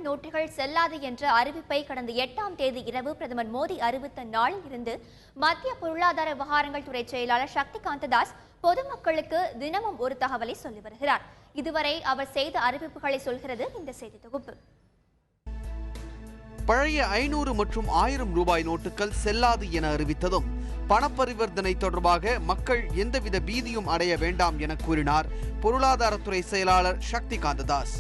நோட்டுகள் செல்லாது என்ற அறிவிப்பை கடந்த 8ஆம் தேதி இரவு பிரதமர் மோடி அறிவித்த நாளில் இருந்து மத்திய பொருளாதார விவகாரங்கள் துறை செயலாளர் சக்திகாந்த தாஸ் பொதுமக்களுக்கு தினமும் ஒரு தகவலை சொல்லி வருகிறார். இதுவரை அவர் செய்த அறிவிப்புகளை சொல்கிறது இந்த செய்தி தொகுப்பு. பழைய 500 மற்றும் 1000 ரூபாய் நோட்டுகள் செல்லாது என அறிவித்ததும் பணப்பரிவர்த்தனை தொடர்பாக மக்கள் எந்தவித பீதியும் அடைய வேண்டாம் என கூறினார் பொருளாதாரத்துறை செயலாளர் சக்திகாந்த தாஸ்.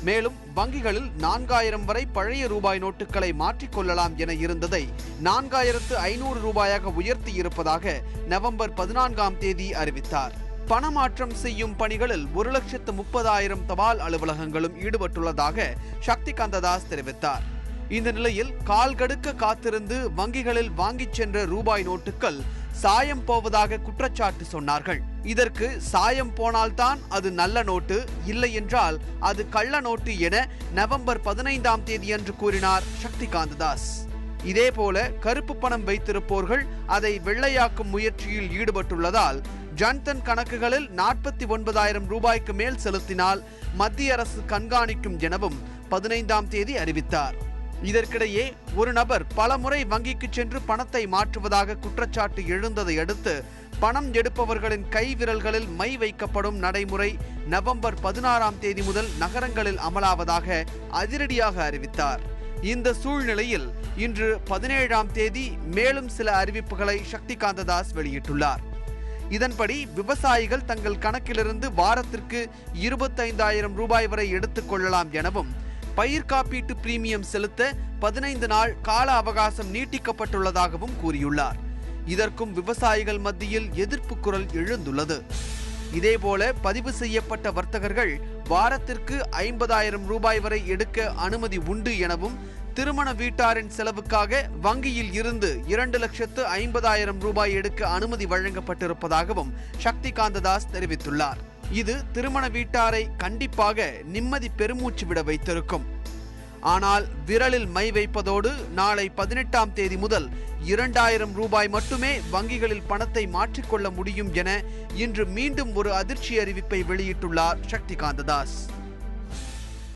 மேலும் வங்கிகளில் 4000 வரை பழைய ரூபாய் நோட்டுகளை மாற்றிக்கொள்ளலாம் என இருந்ததை 4500 ரூபாயாக உயர்த்தி இருப்பதாக நவம்பர் 14ஆம் தேதி அறிவித்தார். பணமாற்றம் செய்யும் பணிகளில் 1,30,000 தபால் அலுவலகங்களும் ஈடுபட்டுள்ளதாக சக்திகாந்த தாஸ் தெரிவித்தார். இந்த நிலையில் கால்கடுக்க காத்திருந்து வங்கிகளில் வாங்கிச் சென்ற ரூபாய் நோட்டுகள் சாயம் போவதாக குற்றச்சாட்டு சொன்னார்கள். இதற்கு சாயம் போனால்தான் அது நல்ல நோட்டு, இல்லை என்றால் அது கள்ள நோட்டு என நவம்பர் 15ஆம் தேதியன்று கூறினார் சக்திகாந்த தாஸ். இதேபோல கருப்பு பணம் வைத்திருப்போர்கள் அதை வெள்ளையாக்கும் முயற்சியில் ஈடுபட்டுள்ளதால் ஜன்தன் கணக்குகளில் 49,000 ரூபாய்க்கு மேல் செலுத்தினால் மத்திய அரசு கண்காணிக்கும் எனவும் 15ஆம் தேதி அறிவித்தார். இதற்கிடையே ஒரு நபர் பல முறை வங்கிக்கு சென்று பணத்தை மாற்றுவதாக குற்றச்சாட்டு எழுந்ததை அடுத்து பணம் எடுப்பவர்களின் கை விரல்களில் மை வைக்கப்படும் நடைமுறை நவம்பர் 16ஆம் தேதி முதல் நகரங்களில் அமலாவதாக அதிரடியாக அறிவித்தார். இந்த சூழ்நிலையில் இன்று 17ஆம் தேதி மேலும் சில அறிவிப்புகளை சக்திகாந்த தாஸ் வெளியிட்டுள்ளார். இதன்படி விவசாயிகள் தங்கள் கணக்கிலிருந்து வாரத்திற்கு 25,000 ரூபாய் வரை எடுத்துக் கொள்ளலாம் எனவும் பயிர் காப்பீட்டு பிரீமியம் செலுத்த 15 நாள் கால அவகாசம் நீட்டிக்கப்பட்டுள்ளதாகவும் கூறியுள்ளார். இதற்கும் விவசாயிகள் மத்தியில் எதிர்ப்பு குரல் எழுந்துள்ளது. இதேபோல பதிவு செய்யப்பட்ட வர்த்தகர்கள் வாரத்திற்கு 50,000 ரூபாய் வரை எடுக்க அனுமதி உண்டு எனவும் திருமண வீட்டாரின் செலவுக்காக வங்கியில் இருந்து 2,50,000 ரூபாய் எடுக்க அனுமதி வழங்கப்பட்டிருப்பதாகவும் சக்திகாந்த தாஸ் தெரிவித்துள்ளார். இது திருமண வீட்டாரை கண்டிப்பாக நிம்மதி பெருமூச்சு விட வைத்திருக்கும். ஆனால் விரலில் மை வைப்பதோடு நாளை 18ஆம் தேதி முதல் 2,000 ரூபாய் மட்டுமே வங்கிகளில் பணத்தை மாற்றிக்கொள்ள முடியும் என இன்று மீண்டும் ஒரு அதிர்ச்சி அறிவிப்பை வெளியிட்டுள்ளார் சக்திகாந்த தாஸ்.